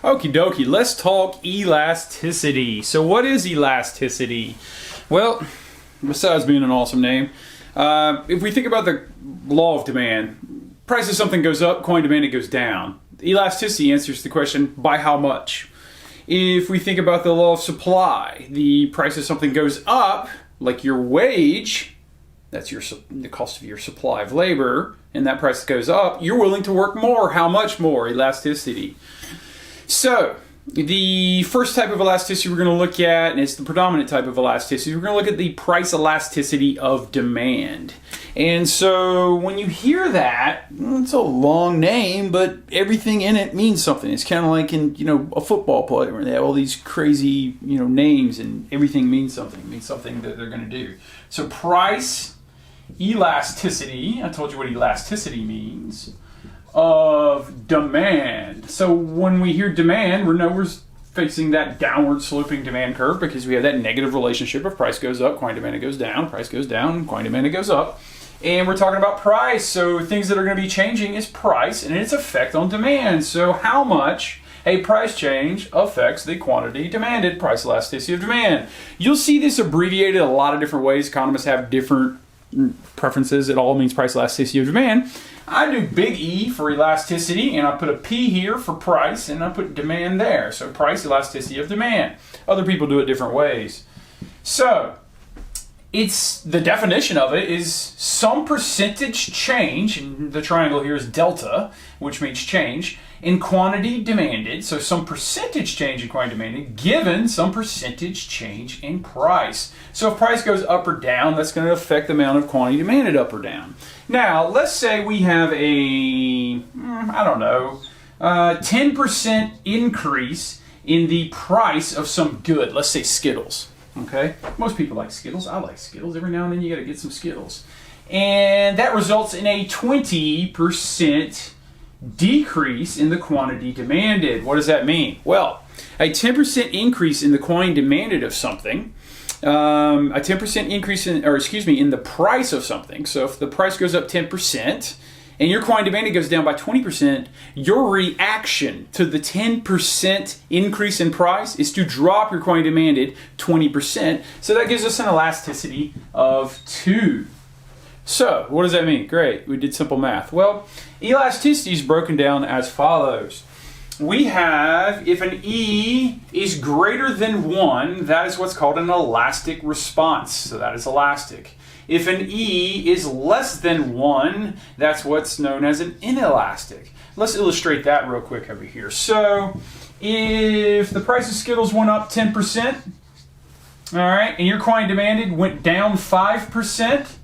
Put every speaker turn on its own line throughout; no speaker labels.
Okie dokie, let's talk elasticity. So what is elasticity? Well, besides being an awesome name, if we think about the law of demand, price of something goes up, coin demanded goes down. Elasticity answers the question, by how much? If we think about the law of supply, the price of something goes up, like your wage, that's the cost of your supply of labor, and that price goes up, you're willing to work more. How much more? Elasticity. So, the first type of elasticity we're going to look at, and it's the predominant type of elasticity, we're going to look at the price elasticity of demand. And so when you hear that, it's a long name, but everything in it means something. It's kind of like in, a football play where they have all these crazy, names and everything means something. It means something that they're going to do. So price elasticity, I told you what elasticity means, of demand. So when we hear demand, we're facing that downward sloping demand curve because we have that negative relationship of price goes up, coin demanded goes down, price goes down, coin demanded goes up. And we're talking about price, so things that are going to be changing is price and its effect on demand. So how much a price change affects the quantity demanded, price elasticity of demand. You'll see this abbreviated a lot of different ways. Economists have different preferences. It all means price elasticity of demand. I do big E for elasticity, and I put a P here for price, and I put demand there. So price elasticity of demand. Other people do it different ways. So the definition of it is some percentage change, and the triangle here is delta, which means change, in quantity demanded, so some percentage change in quantity demanded, given some percentage change in price. So if price goes up or down, that's going to affect the amount of quantity demanded up or down. Now, let's say we have a, 10% increase in the price of some good, let's say Skittles. Okay, most people like Skittles. I like Skittles. Every now and then you got to get some Skittles. And that results in a 20% decrease in the quantity demanded. What does that mean? Well, a 10% increase in the quantity demanded of something, a 10% increase in the price of something. So if the price goes up 10%, and your quantity demanded goes down by 20%, your reaction to the 10% increase in price is to drop your quantity demanded 20%. So that gives us an elasticity of 2. So what does that mean? Great, we did simple math. Well, elasticity is broken down as follows. We have, if an E is greater than 1, that is what's called an elastic response. So that is elastic. If an E is less than 1, that's what's known as an inelastic. Let's illustrate that real quick over here. So if the price of Skittles went up 10%, all right, and your quantity demanded went down 5%,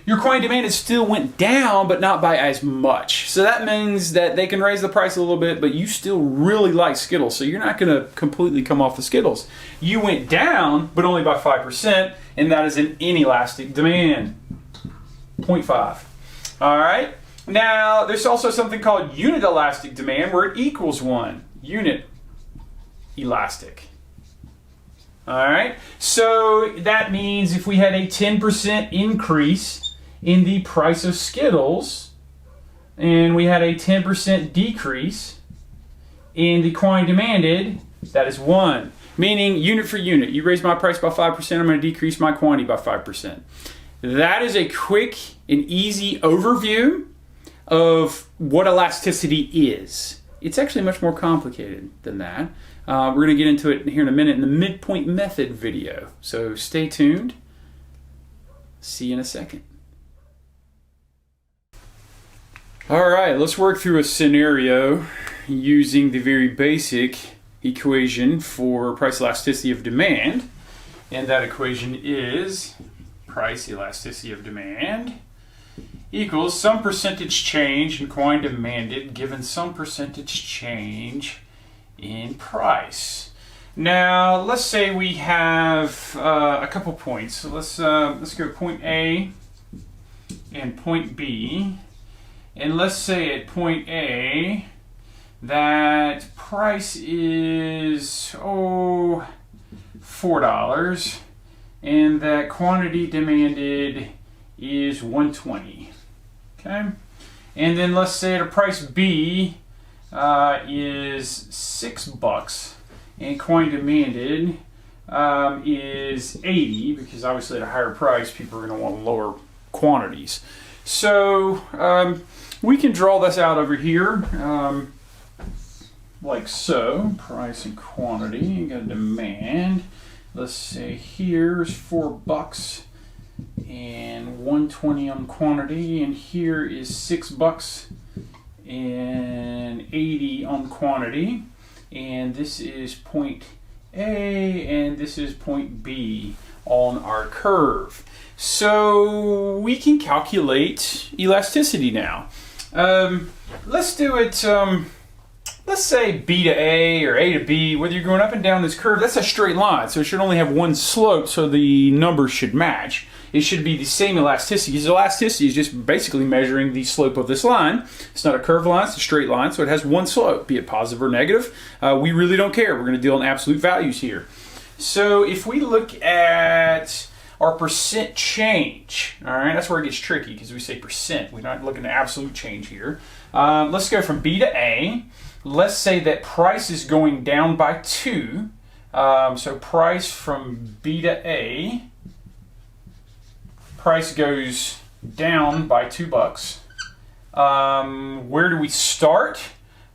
your quantity demanded still went down, but not by as much. So that means that they can raise the price a little bit, but you still really like Skittles, so you're not going to completely come off the Skittles. You went down, but only by 5%, and that is an inelastic demand, 0.5. All right? Now, there's also something called unit elastic demand, where it equals 1. Unit elastic. All right? So that means if we had a 10% increase in the price of Skittles, and we had a 10% decrease in the quantity demanded, that is 1. Meaning unit for unit. You raise my price by 5%, I'm going to decrease my quantity by 5%. That is a quick and easy overview of what elasticity is. It's actually much more complicated than that. We're going to get into it here in a minute in the midpoint method video. So stay tuned. See you in a second. All right, let's work through a scenario using the very basic equation for price elasticity of demand. And that equation is price elasticity of demand equals some percentage change in quantity demanded given some percentage change in price. Now, let's say we have a couple points. So let's go point A and point B. And let's say at point A that price is $4 and that quantity demanded is $120. Okay? And then let's say at a price B is $6, and coin demanded is 80, because obviously at a higher price, people are going to want lower quantities. So we can draw this out over here, like so. Price and quantity. You got a demand. Let's say here's $4 and 120 on quantity, and here is $6 and 80 on quantity, and this is point A and this is point B on our curve. So we can calculate elasticity now. Let's do it, let's say B to A or A to B, whether you're going up and down this curve, that's a straight line, so it should only have one slope, so the numbers should match. It should be the same elasticity, because elasticity is just basically measuring the slope of this line. It's not a curved line, it's a straight line, so it has one slope, be it positive or negative. We really don't care. We're going to deal in absolute values here. So if we look at our percent change, all right, that's where it gets tricky, because we say percent. We're not looking at absolute change here. Let's go from B to A. Let's say that price is going down by 2. So price from B to A, price goes down by $2. Where do we start?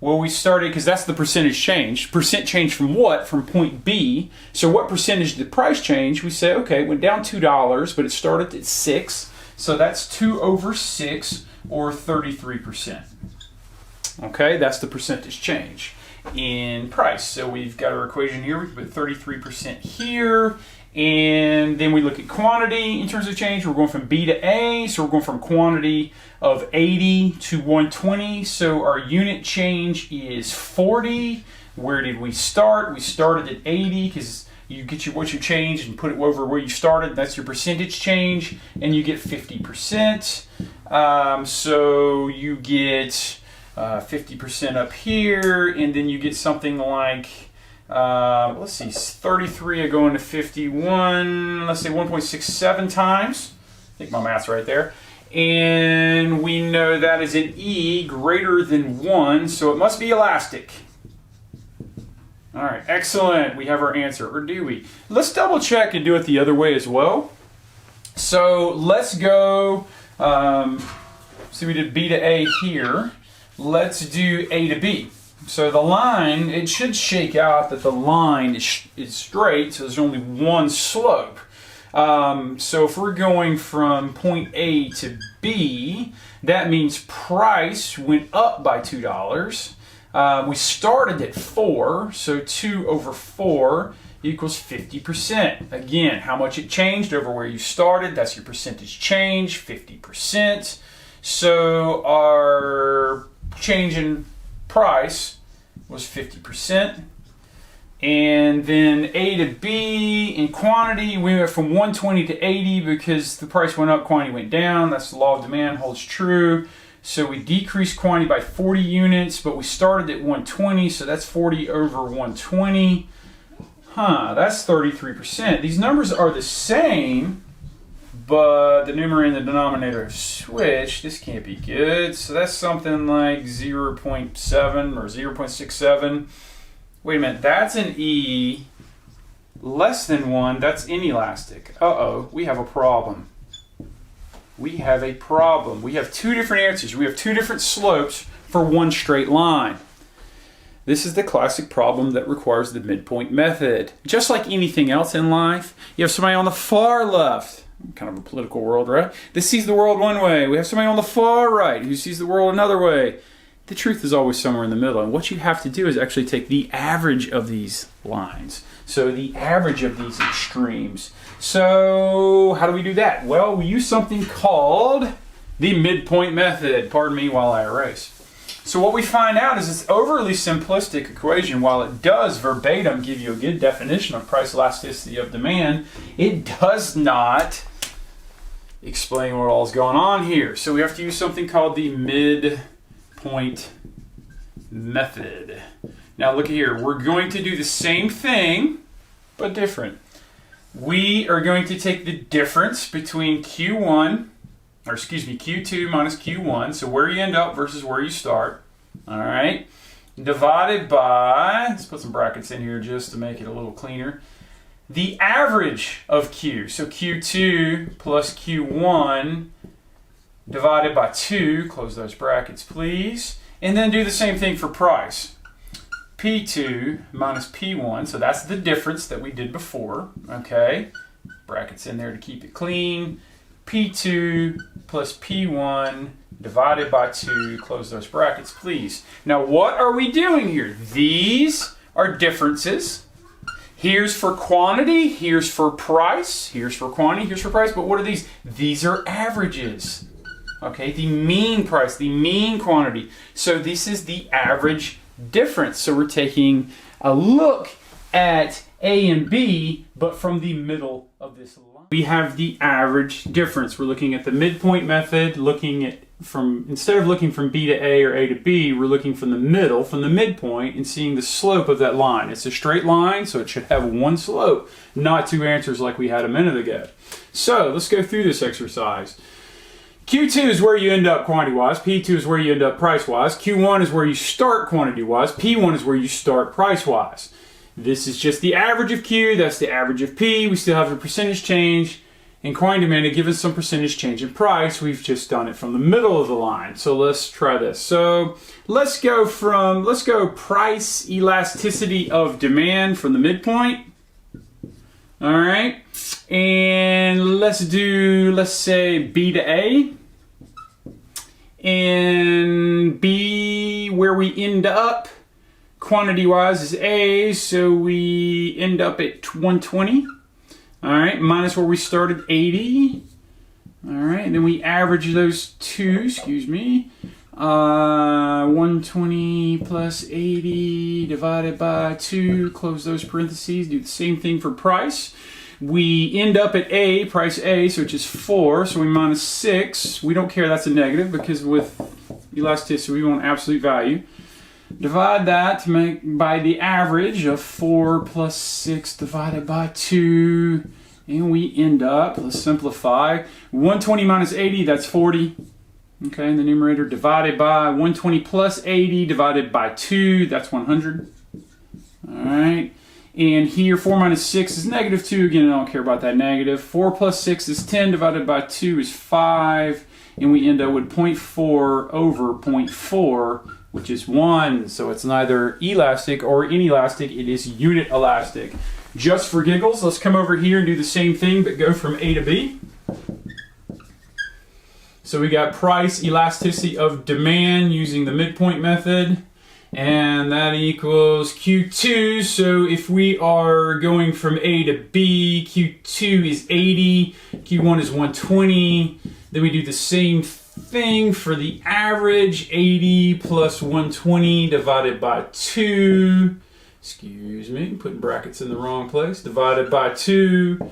Well, we started, because that's the percentage change. Percent change from what? From point B. So what percentage did the price change? We say, okay, it went down $2, but it started at 6. So that's 2 over 6, or 33%. Okay, that's the percentage change in price. So we've got our equation here. We put 33% here. And then we look at quantity in terms of change. We're going from B to A, so we're going from quantity of 80 to 120. So our unit change is 40. Where did we start? We started at 80, because you get what you changed and put it over where you started. That's your percentage change, and you get 50%. So you get 50% up here, and then you get something like, let's see, 33 are going to 51, let's say 1.67 times. I think my math's right there. And we know that is an E greater than 1, so it must be elastic. All right, excellent. We have our answer, or do we? Let's double check and do it the other way as well. So let's go, see, we did B to A here. Let's do A to B. So the line, it should shake out that the line is straight, so there's only one slope. So if we're going from point A to B, that means price went up by $2. We started at 4, so 2 over 4 equals 50%. Again, how much it changed over where you started, that's your percentage change, 50%. So our change in price was 50%. And then A to B, in quantity, we went from 120 to 80 because the price went up, quantity went down. That's the law of demand, holds true. So we decreased quantity by 40 units, but we started at 120, so that's 40 over 120. That's 33%. These numbers are the same, but the numerator and the denominator have switched. This can't be good. So that's something like 0.7 or 0.67. Wait a minute, that's an E less than 1. That's inelastic. Uh-oh, we have a problem. We have a problem. We have two different answers. We have two different slopes for one straight line. This is the classic problem that requires the midpoint method. Just like anything else in life, you have somebody on the far left, kind of a political world, right? That sees the world one way. We have somebody on the far right who sees the world another way. The truth is always somewhere in the middle, and what you have to do is actually take the average of these lines. So the average of these extremes. So how do we do that? Well, we use something called the midpoint method. Pardon me while I erase. So what we find out is this overly simplistic equation, while it does verbatim give you a good definition of price elasticity of demand, it does not explain what all is going on here. So we have to use something called the midpoint method. Now look here, we're going to do the same thing, but different. We are going to take the difference between Q2 minus Q1, so where you end up versus where you start. All right. divided by, let's put some brackets in here just to make it a little cleaner, the average of Q. So Q2 plus Q1 divided by 2, close those brackets please, and then do the same thing for price. P2 minus P1, so that's the difference that we did before, okay? Brackets in there to keep it clean. P2 plus P1 divided by 2, close those brackets please. Now what are we doing here? These are differences. Here's for quantity, here's for price, here's for quantity, here's for price, but what are these? These are averages. Okay, the mean price, the mean quantity. So this is the average difference. So we're taking a look at A and B, but from the middle of this line. We have the average difference. We're looking at the midpoint method, looking at instead of looking from B to A or A to B, we're looking from the middle, from the midpoint, and seeing the slope of that line. It's a straight line, so it should have one slope, not two answers like we had a minute ago. So let's go through this exercise. Q2 is where you end up quantity-wise, P2 is where you end up price-wise, Q1 is where you start quantity-wise, P1 is where you start price-wise. This is just the average of Q, that's the average of P, we still have a percentage change, and quantity demand to give us some percentage change in price. We've just done it from the middle of the line. So let's try this. So let's go price elasticity of demand from the midpoint. All right, and let's say B to A, and B where we end up quantity wise is A, so we end up at 120. All right, minus where we started 80. All right, and then we average those two, 120 plus 80 divided by 2, close those parentheses, do the same thing for price. We end up at A, price A, so which is 4, so we minus 6. We don't care, that's a negative, because with elasticity we want absolute value. Divide that to make by the average of 4 plus 6 divided by 2, and we end up, let's simplify, 120 minus 80, that's 40. Okay, in the numerator, divided by 120 plus 80 divided by 2, that's 100. All right, and here 4 minus 6 is negative 2. Again, I don't care about that negative. 4 plus 6 is 10 divided by 2 is 5, and we end up with 0.4 over 0.4, which is 1. So it's neither elastic or inelastic, it is unit elastic. Just for giggles, let's come over here and do the same thing, but go from A to B. So we got price elasticity of demand using the midpoint method, and that equals Q2. So if we are going from A to B, Q2 is 80, Q1 is 120. Then we do the same thing for the average, 80 plus 120 divided by 2. Excuse me, putting brackets in the wrong place. Divided by 2.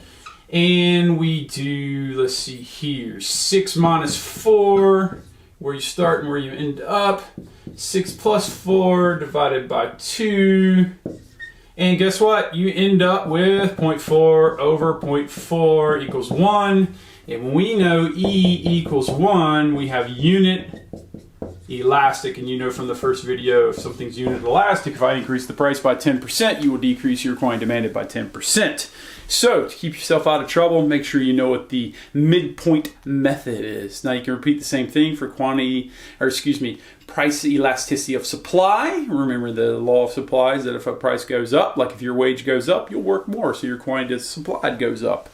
And we do, let's see here, 6 minus 4, where you start and where you end up. 6 plus 4 divided by 2. And guess what? You end up with 0.4 over 0.4 equals 1. And when we know E equals 1, we have unit elastic. And you know from the first video, if something's unit elastic, if I increase the price by 10%, you will decrease your quantity demanded by 10%. So to keep yourself out of trouble, make sure you know what the midpoint method is. Now you can repeat the same thing for price elasticity of supply. Remember the law of supply is that if a price goes up, like if your wage goes up, you'll work more, so your quantity supplied goes up.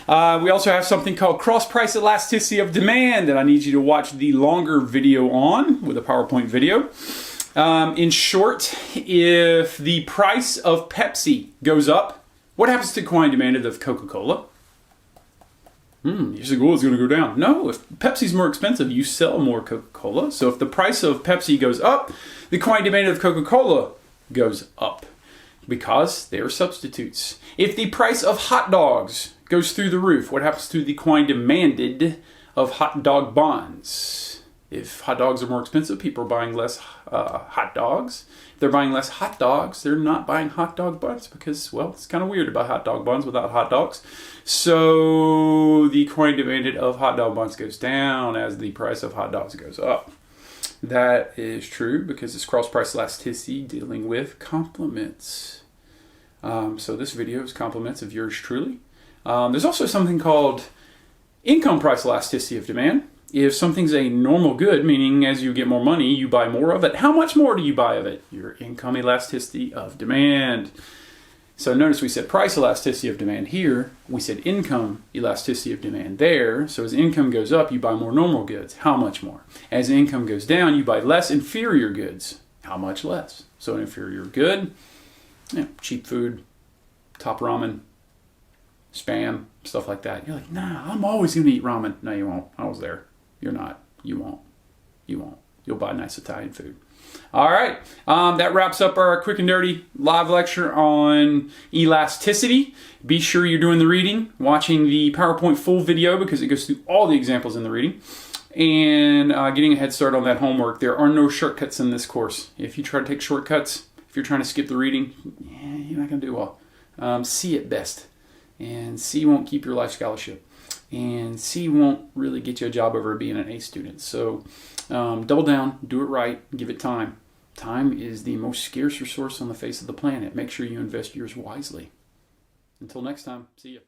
We also have something called cross-price elasticity of demand that I need you to watch the longer video on with a PowerPoint video. In short, if the price of Pepsi goes up, what happens to quantity demanded of Coca-Cola? You say, well, it's going to go down. No, if Pepsi's more expensive, you sell more Coca-Cola. So if the price of Pepsi goes up, the quantity demanded of Coca-Cola goes up because they are substitutes. If the price of hot dogs goes through the roof, what happens to the quantity demanded of hot dog buns? If hot dogs are more expensive, people are buying less hot dogs. If they're buying less hot dogs, they're not buying hot dog buns because, well, it's kind of weird to buy hot dog buns without hot dogs. So the quantity demanded of hot dog buns goes down as the price of hot dogs goes up. That is true because it's cross-price elasticity dealing with compliments. So this video is compliments of yours truly. There's also something called income price elasticity of demand. If something's a normal good, meaning as you get more money, you buy more of it, how much more do you buy of it? Your income elasticity of demand. So notice we said price elasticity of demand here. We said income elasticity of demand there. So as income goes up, you buy more normal goods. How much more? As income goes down, you buy less inferior goods. How much less? So an inferior good, cheap food, top ramen, Spam, stuff like that. You're like, nah, I'm always going to eat ramen. No, you won't. I was there. You're not. You won't. You won't. You'll buy nice Italian food. All right. That wraps up our quick and dirty live lecture on elasticity. Be sure you're doing the reading, watching the PowerPoint full video because it goes through all the examples in the reading, and getting a head start on that homework. There are no shortcuts in this course. If you try to take shortcuts, if you're trying to skip the reading, you're not going to do well. C at best. And C won't keep your life scholarship. And C won't really get you a job over being an A student. So double down, do it right, give it time. Time is the most scarce resource on the face of the planet. Make sure you invest yours wisely. Until next time, see you.